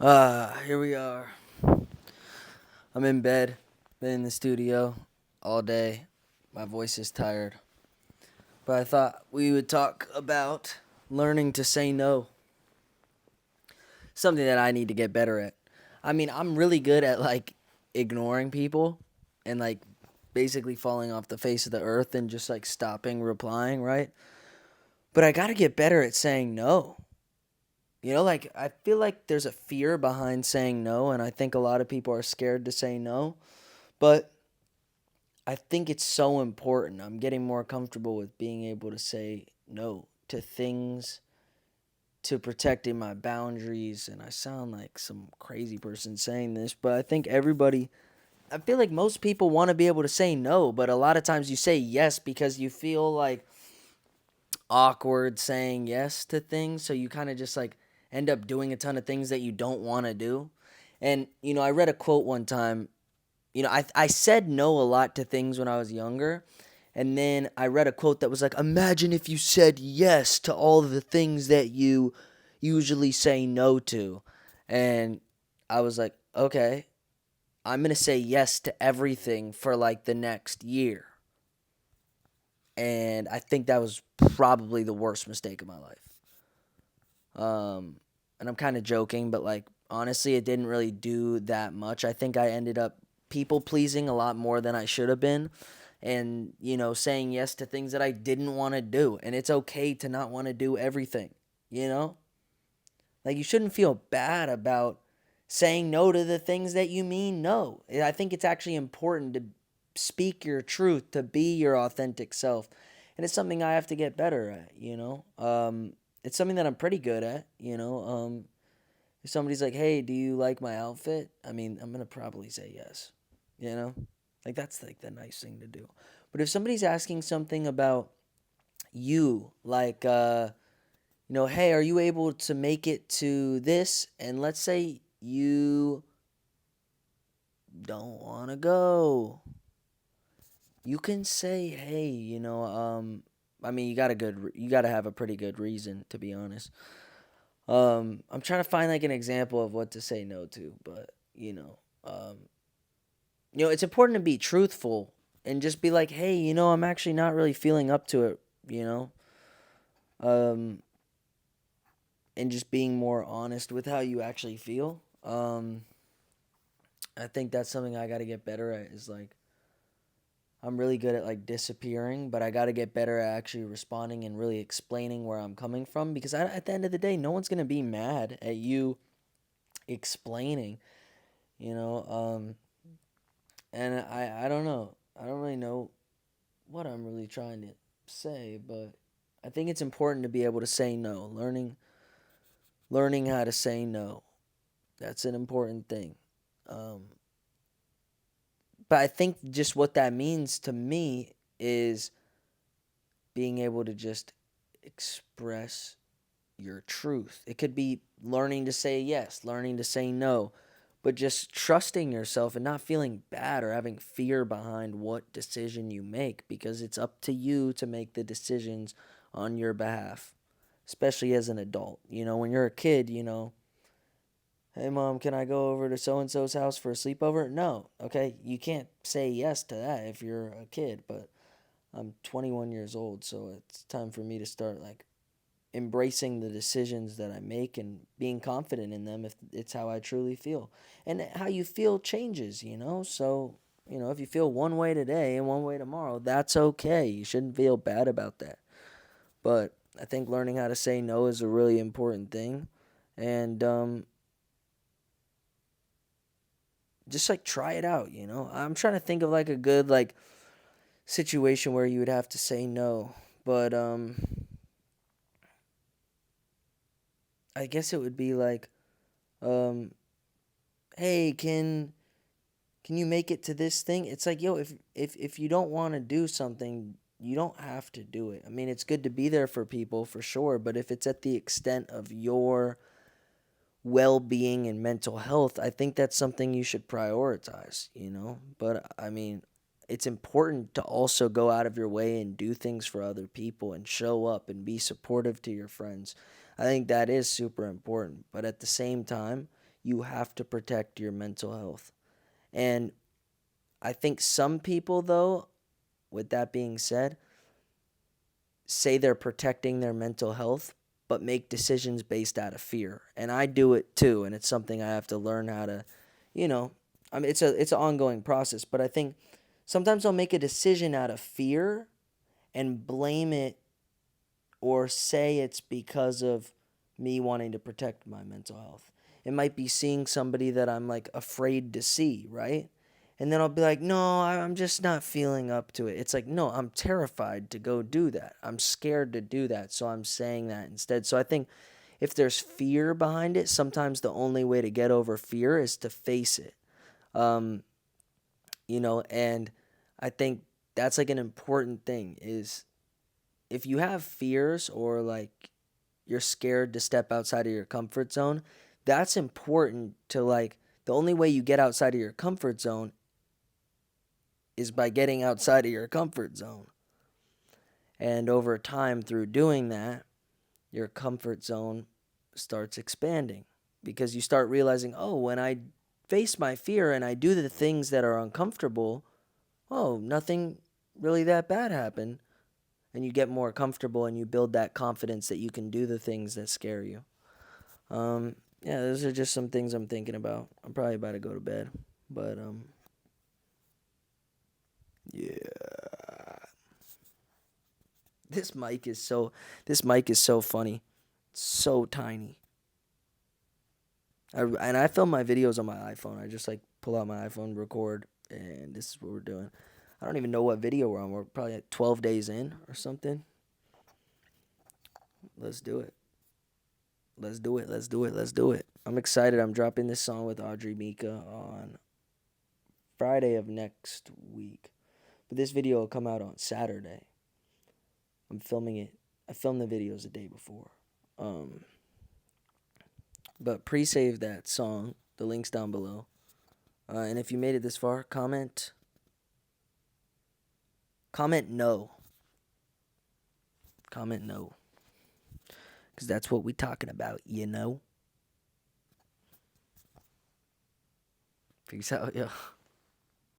Here we are. I'm in bed, been in the studio all day. My voice is tired. But I thought we would talk about learning to say no. Something that I need to get better at. I mean, I'm really good at ignoring people and basically falling off the face of the earth and just stopping replying, right? But I got to get better at saying no. I feel like there's a fear behind saying no, and I think a lot of people are scared to say no. But I think it's so important. I'm getting more comfortable with being able to say no to things, to protecting my boundaries. And I sound like some crazy person saying this, but I feel like most people want to be able to say no, but a lot of times you say yes because you feel awkward saying yes to things. So you kind of just end up doing a ton of things that you don't want to do. And, I read a quote one time. I said no a lot to things when I was younger. And then I read a quote that was like, imagine if you said yes to all the things that you usually say no to. And I was like, okay, I'm going to say yes to everything for the next year. And I think that was probably the worst mistake of my life. And I'm kind of joking, but honestly, it didn't really do that much. I think I ended up people pleasing a lot more than I should have been, and saying yes to things that I didn't want to do. And it's okay to not want to do everything. You know, you shouldn't feel bad about saying no to the things that you mean no. I think it's actually important to speak your truth, to be your authentic self, and it's something I have to get better at. It's something that I'm pretty good at. If somebody's like, "Hey, do you like my outfit?" I mean, I'm gonna probably say yes. You know, that's the nice thing to do. But if somebody's asking something about you, hey, are you able to make it to this? And let's say you don't want to go, you can say, "Hey, I mean, you gotta have a pretty good reason, to be honest." I'm trying to find an example of what to say no to, but it's important to be truthful and just be like, hey, I'm actually not really feeling up to it, you know, um, and just being more honest with how you actually feel. I think that's something I got to get better at. Is I'm really good at disappearing, but I got to get better at actually responding and really explaining where I'm coming from, because at the end of the day, no one's gonna be mad at you explaining, you know. And I don't know. I don't really know what I'm really trying to say, but I think it's important to be able to say no. Learning how to say no. That's an important thing. Um, but I think just what that means to me is being able to just express your truth. It could be learning to say yes, learning to say no, but just trusting yourself and not feeling bad or having fear behind what decision you make, because it's up to you to make the decisions on your behalf, especially as an adult. When you're a kid, hey mom, can I go over to so and so's house for a sleepover? No. Okay, you can't say yes to that if you're a kid, but I'm 21 years old, so it's time for me to start embracing the decisions that I make and being confident in them if it's how I truly feel. And how you feel changes. So, if you feel one way today and one way tomorrow, that's okay. You shouldn't feel bad about that. But I think learning how to say no is a really important thing. And just try it out. I'm trying to think of a good situation where you would have to say no. But I guess it would be um hey, can you make it to this thing? It's like, yo, if you don't want to do something, you don't have to do it. I mean, it's good to be there for people for sure, but if it's at the extent of your well-being and mental health, I think that's something you should prioritize. But I mean, it's important to also go out of your way and do things for other people and show up and be supportive to your friends. I think that is super important, but at the same time, you have to protect your mental health. And I think some people, though, with that being said, say they're protecting their mental health, but make decisions based out of fear. And I do it too, and it's something I have to learn how to, you know, I mean, it's an ongoing process. But I think sometimes I'll make a decision out of fear and blame it or say it's because of me wanting to protect my mental health. It might be seeing somebody that I'm like afraid to see, right? And then I'll be like, no, I'm just not feeling up to it. It's like, no, I'm terrified to go do that. I'm scared to do that. So I'm saying that instead. So I think if there's fear behind it, sometimes the only way to get over fear is to face it. Um, and I think that's like an important thing is if you have fears or like you're scared to step outside of your comfort zone, that's important to like the only way you get outside of your comfort zone is by getting outside of your comfort zone. And over time through doing that, your comfort zone starts expanding because you start realizing, oh, when I face my fear and I do the things that are uncomfortable, oh, nothing really that bad happened. And you get more comfortable and you build that confidence that you can do the things that scare you. Yeah, those are just some things I'm thinking about. I'm probably about to go to bed, but yeah. This mic is so funny. It's so tiny. I film my videos on my iPhone. I just like pull out my iPhone, record, and this is what we're doing. I don't even know what video we're on. We're probably like 12 days in or something. Let's do it. Let's do it. Let's do it. Let's do it. I'm excited. I'm dropping this song with Audrey Mika on Friday of next week. But this video will come out on Saturday. I'm filming it. I filmed the videos the day before. But pre-save that song. The link's down below. And if you made it this far, comment no. Comment no. Because that's what we talking about, you know? Peace out, yo.